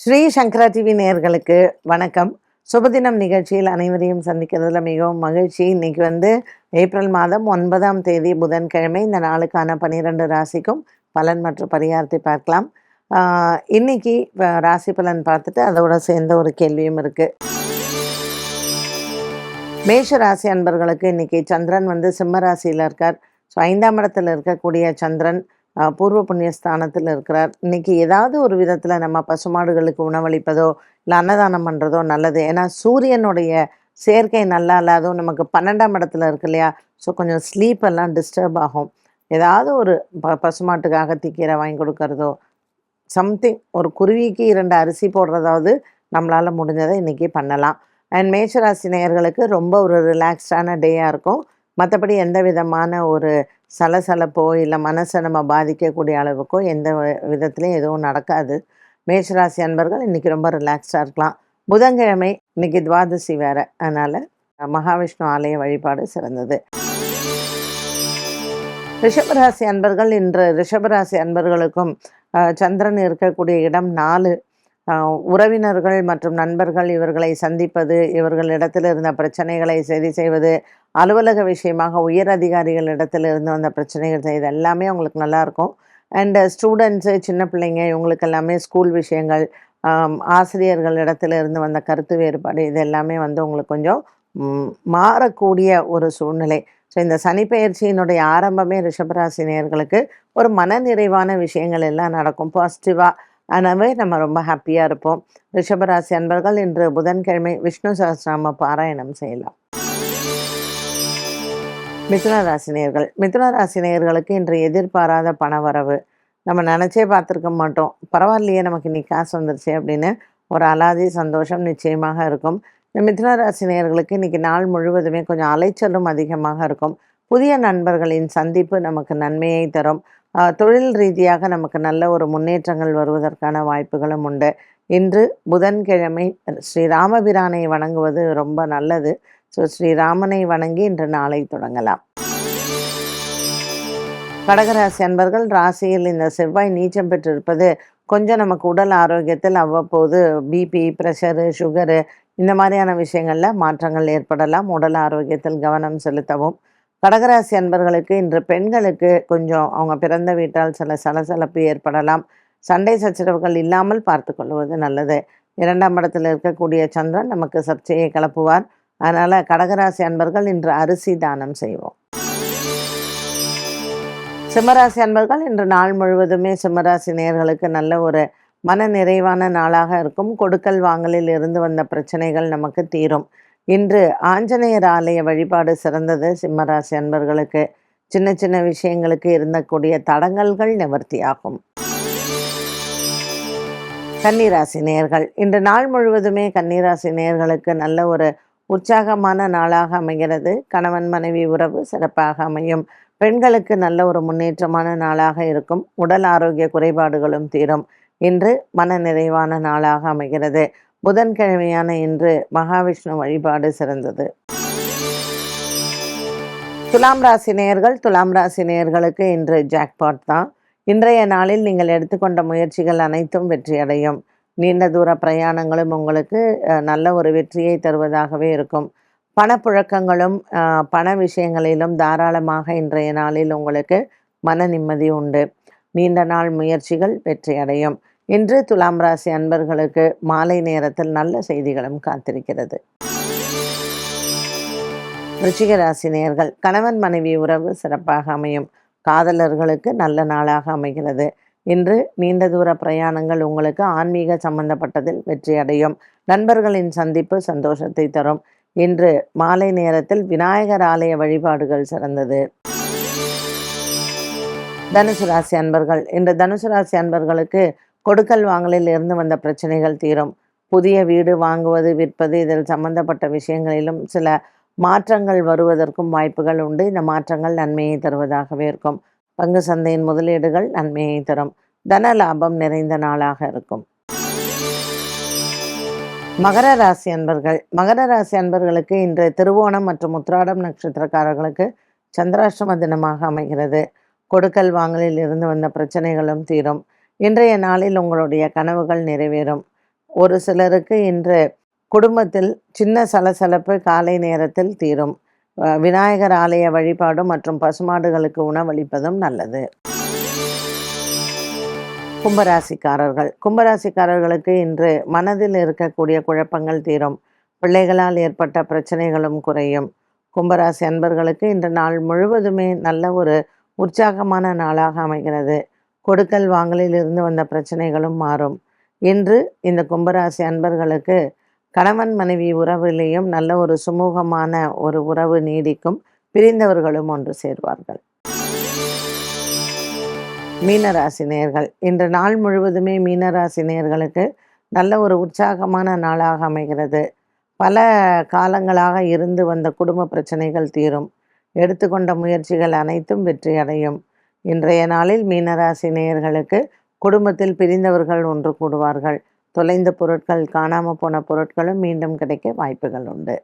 ஸ்ரீ சங்கரா TV நேயர்களுக்கு வணக்கம். சுபதினம் நிகழ்ச்சியில் அனைவரையும் சந்திக்கிறதுல மிகவும் மகிழ்ச்சி. இன்னைக்கு ஏப்ரல் மாதம் 9ஆம் தேதி புதன்கிழமை. இந்த நாளுக்கான 12 ராசிக்கும் பலன் மற்றும் பரிகாரத்தை பார்க்கலாம். இன்னைக்கு ராசி பலன் பார்த்துட்டு அதோட சேர்ந்த ஒரு கேள்வியும் இருக்கு. மேஷ ராசி அன்பர்களுக்கு இன்னைக்கு சந்திரன் சிம்ம ராசியில் இருக்கார். ஸோ 5ஆம் இடத்துல இருக்கக்கூடிய சந்திரன் பூர்வ புண்ணிய ஸ்தானத்தில் இருக்கிறார். இன்றைக்கி ஏதாவது ஒரு விதத்தில் நம்ம பசுமாடுகளுக்கு உணவளிப்பதோ இல்லை அன்னதானம் பண்ணுறதோ நல்லது. ஏன்னா சூரியனுடைய சேர்க்கை நல்லா இல்லாதோ நமக்கு 12ஆம் இடத்துல இருக்கு இல்லையா. ஸோ கொஞ்சம் ஸ்லீப் எல்லாம் டிஸ்டர்ப் ஆகும். ஏதாவது ஒரு பசுமாட்டுக்காக தீக்கீரை வாங்கி கொடுக்கறதோ, சம்திங் ஒரு குருவிக்கு 2 அரிசி போடுறதாவது நம்மளால் முடிஞ்சதை இன்றைக்கி பண்ணலாம். அண்ட் மேஷராசி நேயர்களுக்கு ரொம்ப ஒரு ரிலாக்ஸ்டான டேயாக இருக்கும். மற்றபடி எந்த விதமான ஒரு சலசலப்போ இல்லை மனசை நம்ம பாதிக்கக்கூடிய அளவுக்கோ எந்த விதத்துலையும் எதுவும் நடக்காது. மேஷராசி அன்பர்கள் இன்றைக்கி ரொம்ப ரிலாக்ஸ்டாக இருக்கலாம். புதன்கிழமை இன்றைக்கி துவாதசி வேறு, அதனால் மகாவிஷ்ணு ஆலய வழிபாடு சிறந்தது. ரிஷபராசி அன்பர்கள் இன்று ரிஷபராசி அன்பர்களுக்கும் சந்திரன் இருக்கக்கூடிய இடம் 4. உறவினர்கள் மற்றும் நண்பர்கள் இவர்களை சந்திப்பது, இவர்களிடத்தில் இருந்த பிரச்சனைகளை சரி செய்வது, அலுவலக விஷயமாக உயர் அதிகாரிகள் இடத்துல இருந்து வந்த பிரச்சனைகள் செய்து எல்லாமே உங்களுக்கு நல்லாயிருக்கும். அண்டு ஸ்டூடெண்ட்ஸு, சின்ன பிள்ளைங்க, இவங்களுக்கு எல்லாமே ஸ்கூல் விஷயங்கள், ஆசிரியர்கள் இடத்துல இருந்து வந்த கருத்து வேறுபாடு, இது எல்லாமே உங்களுக்கு கொஞ்சம் மாறக்கூடிய ஒரு சூழ்நிலை. ஸோ இந்த சனிப்பெயர்ச்சியினுடைய ஆரம்பமே ரிஷபராசி நேயர்களுக்கு ஒரு மனநிறைவான விஷயங்கள் எல்லாம் நடக்கும் பாசிட்டிவாக. அதனாலே நம்ம ரொம்ப ஹாப்பியாக இருப்போம். ரிஷபராசி அன்பர்கள் இன்று புதன்கிழமை விஷ்ணு சஹஸ்ரநாம பாராயணம் செய்யலாம். மிதுன ராசி நேயர்களுக்கு இன்று எதிர்பாராத பணவரவு. நம்ம நினச்சே பார்த்துருக்க மாட்டோம். பரவாயில்லையே நமக்கு இன்னைக்கு காசு வந்துருச்சு அப்படின்னு ஒரு அலாதி சந்தோஷம் நிச்சயமாக இருக்கும். மிதுன ராசி நேயர்களுக்கு இன்றைக்கி நாள் முழுவதுமே கொஞ்சம் அலைச்சலும் அதிகமாக இருக்கும். புதிய நண்பர்களின் சந்திப்பு நமக்கு நன்மையை தரும். தொழில் ரீதியாக நமக்கு நல்ல ஒரு முன்னேற்றங்கள் வருவதற்கான வாய்ப்புகளும் உண்டு. இன்று புதன்கிழமை ஸ்ரீராமபிரானை வணங்குவது ரொம்ப நல்லது. ஸோ ஸ்ரீராமனை வணங்கி இன்று நாளை தொடங்கலாம். கடகராசி அன்பர்கள் ராசியில் இந்த செவ்வாய் நீச்சம் பெற்றிருப்பது கொஞ்சம் நமக்கு உடல் ஆரோக்கியத்தில் அவ்வப்போது பிபி, ப்ரெஷரு, சுகரு இந்த மாதிரியான விஷயங்களில் மாற்றங்கள் ஏற்படலாம். உடல் ஆரோக்கியத்தில் கவனம் செலுத்தவும். கடகராசி அன்பர்களுக்கு இன்று பெண்களுக்கு கொஞ்சம் அவங்க பிறந்த வீட்டால் சில சலசலப்பு ஏற்படலாம். சண்டை சச்சரவுகள் இல்லாமல் பார்த்து கொள்வது நல்லது. 2ஆம் இடத்தில் இருக்கக்கூடிய சந்திரன் நமக்கு சர்ச்சையை கிளப்புவார். அதனால் கடகராசி அன்பர்கள் இன்று அரிசி தானம் செய்வோம். சிம்மராசி அன்பர்கள் இன்று நாள் முழுவதுமே சிம்மராசி நேயர்களுக்கு நல்ல ஒரு மன நிறைவான நாளாக இருக்கும். கொடுக்கல் வாங்கலில் இருந்து வந்த பிரச்சனைகள் நமக்கு தீரும். இன்று ஆஞ்சநேயர் ஆலய வழிபாடு சிறந்தது. சிம்மராசி அன்பர்களுக்கு சின்ன சின்ன விஷயங்களுக்கு இருந்தக்கூடிய தடங்கல்கள் நிவர்த்தியாகும். கன்னிராசி நேயர்கள் இன்று நாள் முழுவதுமே கன்னிராசி நேயர்களுக்கு நல்ல ஒரு உற்சாகமான நாளாக அமைகிறது. கணவன் மனைவி உறவு சிறப்பாக அமையும். பெண்களுக்கு நல்ல ஒரு முன்னேற்றமான நாளாக இருக்கும். உடல் ஆரோக்கிய குறைபாடுகளும் தீரும். இன்று மன நிறைவான நாளாக அமைகிறது. புதன்கிழமையான இன்று மகாவிஷ்ணு வழிபாடு சிறந்தது. துலாம் ராசி நேயர்களுக்கு இன்று ஜாக்பாட் தான். இன்றைய நாளில் நீங்கள் எடுத்துக்கொண்ட முயற்சிகள் அனைத்தும் வெற்றியடையும். நீண்ட தூர பிரயாணங்களும் உங்களுக்கு நல்ல ஒரு வெற்றியை தருவதாகவே இருக்கும். பணப்புழக்கங்களும் பண விஷயங்களிலும் தாராளமாக இன்றைய நாளில் உங்களுக்கு மன நிம்மதி உண்டு. நீண்ட நாள் முயற்சிகள் வெற்றியடையும். இன்று துலாம் ராசி அன்பர்களுக்கு மாலை நேரத்தில் நல்ல செய்திகளும் காத்திருக்கிறது. விருச்சிக ராசி நேயர்கள் கணவன் மனைவி உறவு சிறப்பாக அமையும். காதலர்களுக்கு நல்ல நாளாக அமைகிறது. இன்று நீண்ட தூர பிரயாணங்கள் உங்களுக்கு ஆன்மீக சம்பந்தப்பட்டதில் வெற்றி அடையும். நண்பர்களின் சந்திப்பு சந்தோஷத்தை தரும். இன்று மாலை நேரத்தில் விநாயகர் ஆலய வழிபாடுகள் சிறந்தது. தனுசு ராசி அன்பர்கள் இன்று தனுசு ராசி அன்பர்களுக்கு கொடுக்கல் வாங்கலில் இருந்து வந்த பிரச்சனைகள் தீரும். புதிய வீடு வாங்குவது, விற்பது இதில் சம்பந்தப்பட்ட விஷயங்களிலும் சில மாற்றங்கள் வருவதற்கும் வாய்ப்புகள் உண்டு. இந்த மாற்றங்கள் நன்மையை தருவதாகவே இருக்கும். பங்கு சந்தையின் முதலீடுகள் நன்மையை தரும். தன லாபம் நிறைந்த நாளாக இருக்கும். மகர ராசி அன்பர்களுக்கு இன்று திருவோணம் மற்றும் உத்திராடம் நட்சத்திரக்காரர்களுக்கு சந்திராஷ்டம தினமாக அமைகிறது. கொடுக்கல் வாங்கலில் இருந்து வந்த பிரச்சனைகளும் தீரும். இன்றைய நாளில் உங்களுடைய கனவுகள் நிறைவேறும். ஒரு சிலருக்கு இன்று குடும்பத்தில் சின்ன சலசலப்பு காலை நேரத்தில் தீரும். விநாயகர் ஆலய வழிபாடு மற்றும் பசுமாடுகளுக்கு உணவளிப்பதும் நல்லது. கும்பராசிக்காரர்களுக்கு இன்று மனதில் இருக்கக்கூடிய குழப்பங்கள் தீரும். பிள்ளைகளால் ஏற்பட்ட பிரச்சனைகளும் குறையும். கும்பராசி அன்பர்களுக்கு இன்று நாள் முழுவதுமே நல்ல ஒரு உற்சாகமான நாளாக அமைகிறது. கொடுக்கல் வாங்கலில் இருந்து வந்த பிரச்சனைகளும் மாறும். இன்று இந்த கும்பராசி அன்பர்களுக்கு கணவன் மனைவி உறவிலேயும் நல்ல ஒரு சுமூகமான ஒரு உறவு நீடிக்கும். பிரிந்தவர்களும் ஒன்று சேர்வார்கள். மீனராசி நேயர்கள், இன்று நாள் முழுவதுமே மீனராசி நேயர்களுக்கு நல்ல ஒரு உற்சாகமான நாளாக அமைகிறது. பல காலங்களாக இருந்து வந்த குடும்ப பிரச்சனைகள் தீரும். எடுத்துக்கொண்ட முயற்சிகள் அனைத்தும் வெற்றியடையும். இன்றைய நாளில் மீனராசி நேயர்களுக்கு குடும்பத்தில் பிரிந்தவர்கள் ஒன்று கூடுவார்கள். தொலைந்த பொருட்கள், காணாமல் போன பொருட்களும் மீண்டும் கிடைக்க வாய்ப்புகள் உண்டு.